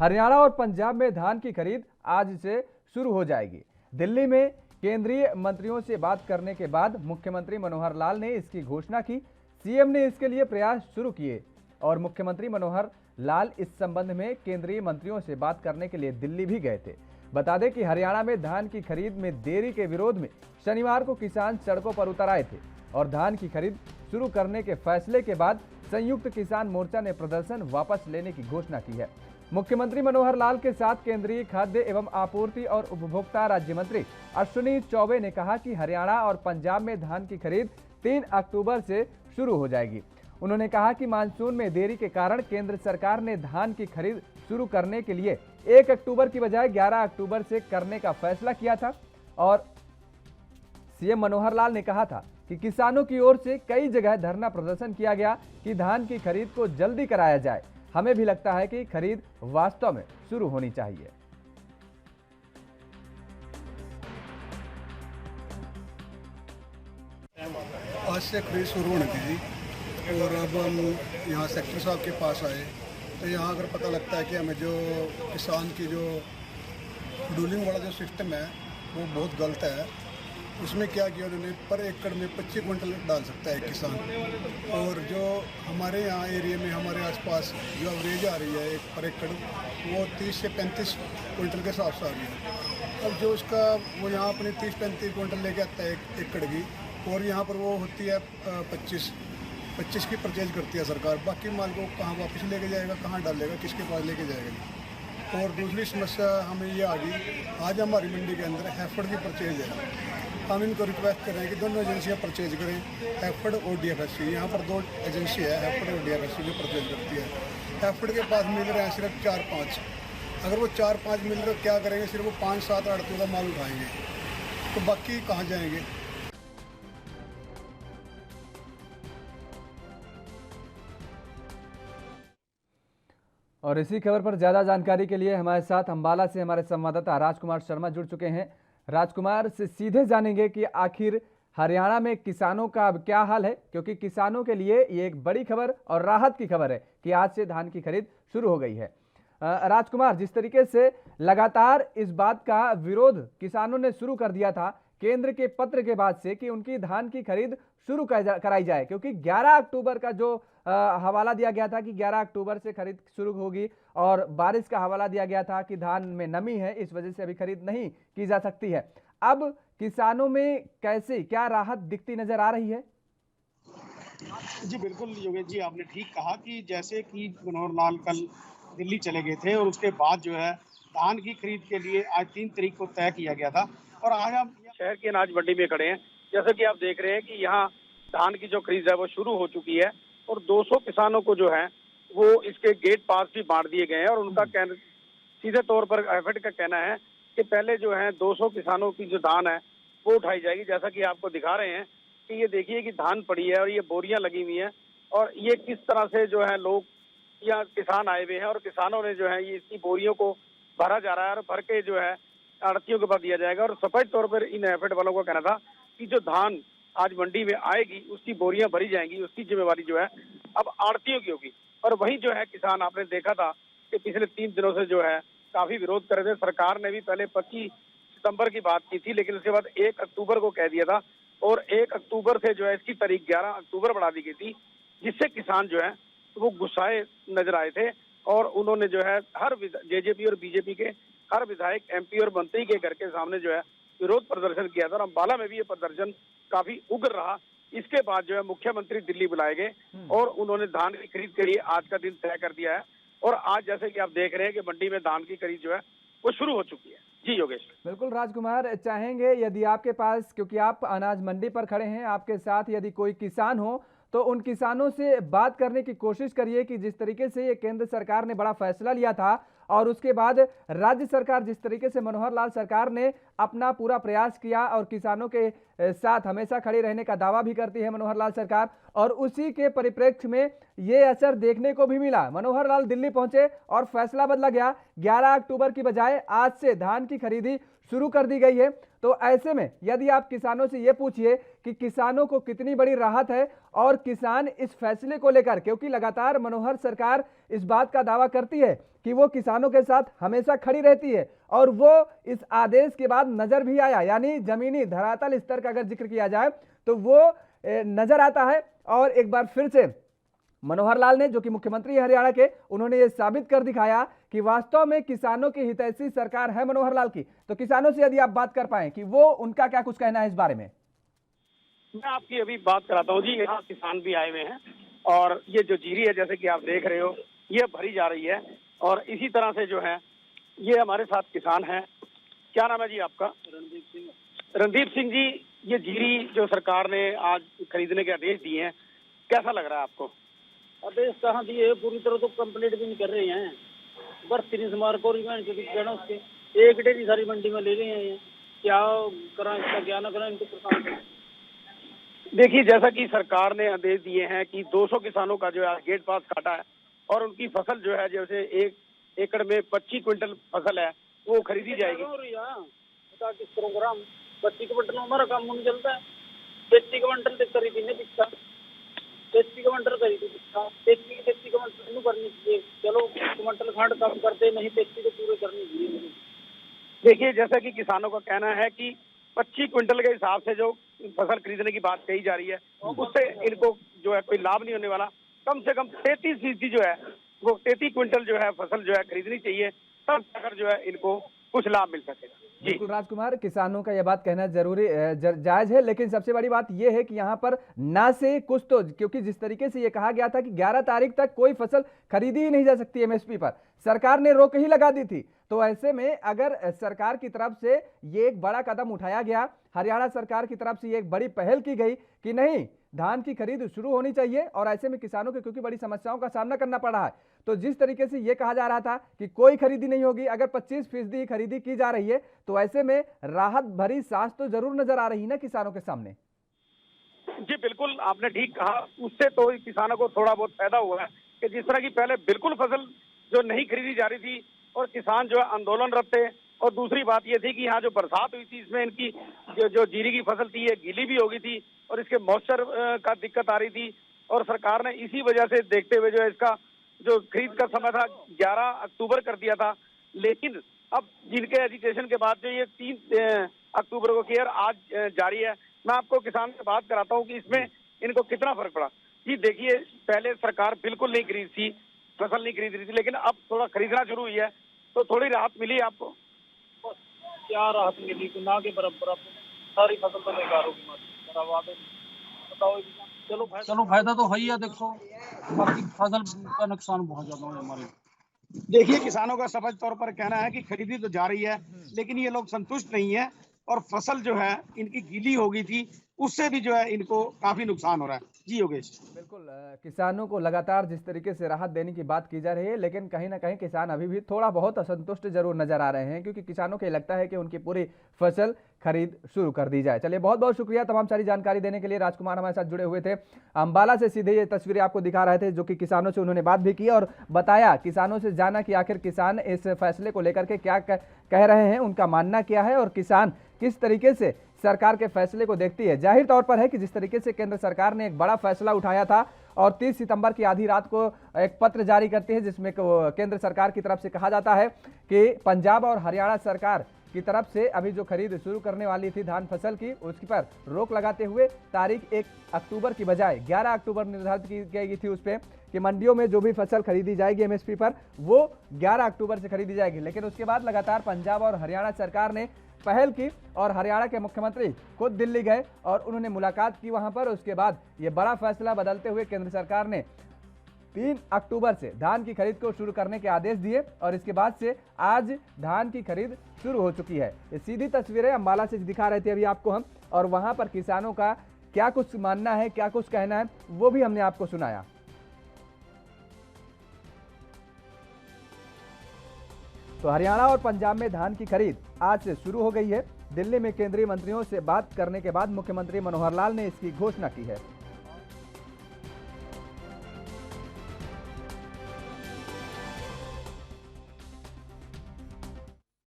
हरियाणा और पंजाब में धान की खरीद आज से शुरू हो जाएगी। दिल्ली में केंद्रीय मंत्रियों से बात करने के बाद मुख्यमंत्री मनोहर लाल ने इसकी घोषणा की। सीएम ने इसके लिए प्रयास शुरू किए और मुख्यमंत्री मनोहर लाल इस संबंध में केंद्रीय मंत्रियों से बात करने के लिए दिल्ली भी गए थे। बता दें कि हरियाणा में धान की खरीद में देरी के विरोध में शनिवार को किसान सड़कों पर उतर आए थे और धान की खरीद शुरू करने के फैसले के बाद संयुक्त किसान मोर्चा ने प्रदर्शन वापस लेने की घोषणा की है। मुख्यमंत्री मनोहर लाल के साथ केंद्रीय खाद्य एवं आपूर्ति और उपभोक्ता राज्य मंत्री अश्विनी चौबे ने कहा कि हरियाणा और पंजाब में धान की खरीद 3 अक्टूबर से शुरू हो जाएगी। उन्होंने कहा कि मानसून में देरी के कारण केंद्र सरकार ने धान की खरीद शुरू करने के लिए 1 अक्टूबर की बजाय 11 अक्टूबर से करने का फैसला किया था और सीएम मनोहर लाल ने कहा था कि किसानों की ओर से कई जगह धरना प्रदर्शन किया गया कि धान की खरीद को जल्दी कराया जाए। हमें भी लगता है कि खरीद वास्तव में शुरू होनी चाहिए। आज से खरीद शुरू होनी थी जी, और अब हम यहाँ सेक्रेटरी साहब के पास आए तो यहाँ अगर पता लगता है कि हमें जो किसान की जो शेड्यूलिंग वाला जो सिस्टम है वो बहुत गलत है। उसमें क्या किया उन्होंने, पर एकड़ में 25 क्विंटल डाल सकता है किसान, और जो हमारे यहाँ एरिया में हमारे आसपास जो एवरेज आ रही है एक पर एकड़ वो 30 से 35 क्विंटल के हिसाब से आ रही है। अब जो उसका वो यहाँ अपने 30-35 क्विंटल लेके आता है एक एकड़ की, और यहाँ पर वो होती है 25 की परचेज करती है सरकार। बाकी माल को कहाँ वापस लेके जाएगा, कहाँ डालेगा, किसके पास लेके जाएगा। और दूसरी समस्या हमें ये आ गई, आज हमारी मंडी के अंदर हैफर्ड की परचेज है। हम इनको रिक्वेस्ट कर रहे हैं कि दोनों एजेंसियाँ परचेज करें, हैफर्ड और डीएफएससी। यहाँ पर 2 एजेंसी है, हैफर्ड और डीएफएससी जो परचेज करती है। हैफर्ड के पास मिल रहे हैं सिर्फ 4-5। अगर वो 4-5 मिल रहे क्या करेंगे, सिर्फ वो 5-7 आड़तियों का माल उठाएंगे, तो बाकी कहाँ जाएंगे। और इसी खबर पर ज्यादा जानकारी के लिए हमारे साथ अंबाला से हमारे संवाददाता राजकुमार शर्मा जुड़ चुके हैं। राजकुमार से सीधे जानेंगे कि आखिर हरियाणा में किसानों का अब क्या हाल है, क्योंकि किसानों के लिए ये एक बड़ी खबर और राहत की खबर है कि आज से धान की खरीद शुरू हो गई है। राजकुमार, जिस तरीके से लगातार इस बात का विरोध किसानों ने शुरू कर दिया था केंद्र के पत्र के बाद से कि उनकी धान की खरीद शुरू कराई जाए, क्योंकि 11 अक्टूबर का जो हवाला दिया गया था कि 11 अक्टूबर से खरीद शुरू होगी और बारिश का हवाला दिया गया था कि धान में नमी है, इस वजह से अभी खरीद नहीं की जा सकती है। अब किसानों में कैसे क्या राहत दिखती नजर आ रही है? जी बिल्कुल योगेश जी, आपने ठीक कहा कि जैसे कि मनोहर लाल कल दिल्ली चले गए थे और उसके बाद जो है धान की खरीद के लिए आज 3 तारीख को तय किया गया था, और आज हम शहर की अनाज मंडी में खड़े हैं। जैसा कि आप देख रहे हैं कि यहाँ धान की जो खरीद है वो शुरू हो चुकी है और 200 किसानों को जो है वो इसके गेट पास भी बांट दिए गए हैं। और उनका कहना, सीधे तौर पर एफएड का कहना है कि पहले जो है 200 किसानों की जो धान है वो उठाई जाएगी। जैसा कि आपको दिखा रहे हैं कि ये देखिए कि धान पड़ी है और ये बोरियां लगी हुई हैं, और ये किस तरह से जो है लोग या किसान आए हुए हैं और किसानों ने जो है ये इसकी बोरियों को भरा जा रहा है और भर के जो है आड़तियों के पास दिया जाएगा। और सफेद तौर पर इन एफएड वालों का कहना था कि जो धान आज मंडी में आएगी उसकी बोरियां भरी जाएंगी, उसकी जिम्मेवारी जो है अब आड़तियों की होगी। और वहीं जो है किसान, आपने देखा था कि पिछले 3 दिनों से जो है काफी विरोध कर रहे थे। सरकार ने भी पहले 25 सितंबर की बात की थी, लेकिन उसके बाद 1 अक्टूबर को कह दिया था और 1 अक्टूबर से जो है इसकी तारीख 11 अक्टूबर बढ़ा दी गई थी, जिससे किसान जो है वो गुस्साए नजर आए थे। और उन्होंने जो है हर जेजेपी और बीजेपी के हर विधायक, एमपी और मंत्री के घर के सामने जो है विरोध प्रदर्शन किया था और अंबाला में भी ये प्रदर्शन काफी उग्र रहा। इसके बाद जो है मुख्यमंत्री दिल्ली बुलाए गए और उन्होंने धान की खरीद के लिए आज का दिन तय कर दिया है। और आज जैसे कि आप देख रहे हैं कि मंडी में धान की खरीद जो है वो शुरू हो चुकी है। जी योगेश। बिल्कुल राजकुमार, चाहेंगे यदि आपके पास, क्योंकि आप अनाज मंडी पर खड़े हैं, आपके साथ यदि कोई किसान हो तो उन किसानों से बात करने की कोशिश करिए कि जिस तरीके से ये केंद्र सरकार ने बड़ा फैसला लिया था और उसके बाद राज्य सरकार जिस तरीके से मनोहर लाल सरकार ने अपना पूरा प्रयास किया और किसानों के साथ हमेशा खड़ी रहने का दावा भी करती है मनोहर लाल सरकार, और उसी के परिप्रेक्ष्य में ये असर देखने को भी मिला। मनोहर लाल दिल्ली पहुंचे और फैसला बदला गया, 11 अक्टूबर की बजाय आज से धान की खरीदी शुरू कर दी गई है। तो ऐसे में यदि आप किसानों से ये पूछिए कि किसानों को कितनी बड़ी राहत है और किसान इस फैसले को लेकर, क्योंकि लगातार मनोहर सरकार इस बात का दावा करती है कि वो किसानों के साथ हमेशा खड़ी रहती है और वो इस आदेश के बाद नजर भी आया, यानी जमीनी धरातल स्तर का अगर जिक्र किया जाए तो वो नजर आता है। और एक बार फिर से मनोहर लाल ने, जो कि मुख्यमंत्री हरियाणा के, उन्होंने ये साबित कर दिखाया कि वास्तव में किसानों की हितैषी सरकार है मनोहर लाल की। तो किसानों से यदि आप बात कर पाए कि वो उनका क्या कुछ कहना है इस बारे में। मैं आपकी अभी बात कराता हूँ जी। यहाँ किसान भी आए हुए हैं और ये जो जीरी है जैसे कि आप देख रहे हो ये भरी जा रही है और इसी तरह से जो है ये हमारे साथ किसान हैं। क्या नाम है जी आपका? रणदीप सिंह। रणदीप सिंह जी, ये जीरी जो सरकार ने आज खरीदने के आदेश दिए हैं, कैसा लग रहा है आपको? आदेश कहाँ दिए, पूरी तरह तो कंप्लीट भी नहीं कर रहे हैं। बस 30 मार्क और उसके एक डेरी सारी मंडी में ले रहे हैं। क्या करा इसका, क्या ना करा इनको परेशान करें। देखिए, जैसा कि सरकार ने आदेश दिए हैं कि 200 किसानों का जो है गेट पास काटा है और उनकी फसल जो है जैसे 1 एकड़ में 25 क्विंटल फसल है वो खरीदी जाएगी। 25 किलोग्राम 25 क्विंटल हमारा काम नहीं चलता है। 33 क्विंटल तक खरीदी नहीं दिखता, 33 क्विंटल खरीदी दिखता, 33 क्विंटल करनी चाहिए। चलो क्विंटल खंड कम करते, नहीं 33 तो पूरे करनी चाहिए। देखिए, जैसा कि किसानों का कहना है कि 25 क्विंटल के हिसाब से जो फसल खरीदने की बात कही जा रही है उससे इनको जो है कोई लाभ नहीं होने वाला। कम से कम 33% जो है वो 33 क्विंटल जो है फसल जो है खरीदनी चाहिए, तब जाकर जो है इनको कुछ लाभ मिल सकेगा। बिल्कुल राजकुमार, किसानों का यह बात कहना जरूरी जायज है, लेकिन सबसे बड़ी बात यह है कि यहाँ पर ना से कुछ तो, क्योंकि जिस तरीके से ये कहा गया था कि 11 तारीख तक कोई फसल खरीदी ही नहीं जा सकती एमएसपी पर, सरकार ने रोक ही लगा दी थी। तो ऐसे में अगर सरकार की तरफ से ये एक बड़ा कदम उठाया गया, हरियाणा सरकार की तरफ से ये एक बड़ी पहल की गई कि नहीं, धान की खरीद शुरू होनी चाहिए, और ऐसे में किसानों को क्योंकि बड़ी समस्याओं का सामना करना पड़ रहा है, तो जिस तरीके से ये कहा जा रहा था कि कोई खरीदी नहीं होगी, अगर 25% खरीदी की जा रही है, तो ऐसे में राहत भरी सांस तो जरूर नजर आ रही है ना किसानों के सामने। जी बिल्कुल, आपने ठीक कहा। उससे तो किसानों को थोड़ा बहुत फायदा हुआ है कि जिस तरह की पहले बिल्कुल फसल जो नहीं खरीदी जा रही थी और किसान जो है आंदोलनरत थे, और दूसरी बात ये थी कि यहाँ जो बरसात हुई थी इसमें इनकी जो जीरी की फसल थी ये गीली भी हो गई थी और इसके मॉइस्चर का दिक्कत आ रही थी, और सरकार ने इसी वजह से देखते हुए जो है इसका जो खरीद का समय था 11 अक्टूबर कर दिया था। लेकिन अब जिनके एजुकेशन के बाद जो ये 3 अक्टूबर को केयर आज जारी है, मैं आपको किसान से बात कराता हूँ कि इसमें इनको कितना फर्क पड़ा। जी देखिए, पहले सरकार बिल्कुल नहीं खरीद थी, फसल नहीं खरीद रही थी, लेकिन अब थोड़ा खरीदना शुरू हुई है, तो थोड़ी राहत मिली आपको? क्या राहत मिली, ना के बराबर सारी फसल तो बेकार होगी। बताओ, चलो फायदा तो है ही है। देखो बाकी फसल का नुकसान बहुत ज्यादा है हमारे। देखिए, किसानों का सफल तौर पर कहना है कि खरीदी तो जा रही है, लेकिन ये लोग संतुष्ट नहीं है और फसल जो है इनकी गीली हो गई थी, उससे भी जो है इनको काफी नुकसान हो रहा है। जी योगेश। बिल्कुल, किसानों को लगातार जिस तरीके से राहत देने की बात की जा रही है, लेकिन कहीं ना कहीं किसान अभी भी थोड़ा बहुत असंतुष्ट जरूर नजर आ रहे हैं, क्योंकि किसानों को लगता है कि उनकी पूरी फसल खरीद शुरू कर दी जाए। चलिए, बहुत बहुत शुक्रिया तमाम सारी जानकारी देने के लिए। राजकुमार हमारे साथ जुड़े हुए थे, अंबाला से सीधे ये तस्वीरें आपको दिखा रहे थे, जो कि किसानों से उन्होंने बात भी की और बताया, किसानों से जाना कि आखिर किसान इस फैसले को लेकर के क्या कह रहे हैं, उनका मानना क्या है और किसान किस तरीके से सरकार के फैसले को देखती है। जाहिर तौर पर है कि जिस तरीके से केंद्र सरकार ने एक बड़ा फैसला उठाया था और 30 सितंबर की आधी रात को एक पत्र जारी करती है, जिसमें केंद्र सरकार की तरफ से कहा जाता है कि पंजाब और हरियाणा सरकार की तरफ से अभी जो खरीद शुरू करने वाली थी धान फसल की, उसकी पर रोक लगाते हुए तारीख 1 अक्टूबर की बजाय 11 अक्टूबर निर्धारित की गई थी उस पर कि मंडियों में जो भी फसल खरीदी जाएगी एमएसपी पर, वो 11 अक्टूबर से खरीदी जाएगी। लेकिन उसके बाद लगातार पंजाब और हरियाणा सरकार ने पहल की और हरियाणा के मुख्यमंत्री खुद दिल्ली गए और उन्होंने मुलाकात की वहां पर। उसके बाद ये बड़ा फैसला बदलते हुए केंद्र सरकार ने 3 अक्टूबर से धान की खरीद को शुरू करने के आदेश दिए और इसके बाद से आज धान की खरीद शुरू हो चुकी है। ये सीधी तस्वीरें अंबाला से दिखा रहे थे अभी आपको हम, और वहां पर किसानों का क्या कुछ मानना है, क्या कुछ कहना है, वो भी हमने आपको सुनाया। तो हरियाणा और पंजाब में धान की खरीद आज से शुरू हो गई है। दिल्ली में केंद्रीय मंत्रियों से बात करने के बाद मुख्यमंत्री मनोहर लाल ने इसकी घोषणा की है।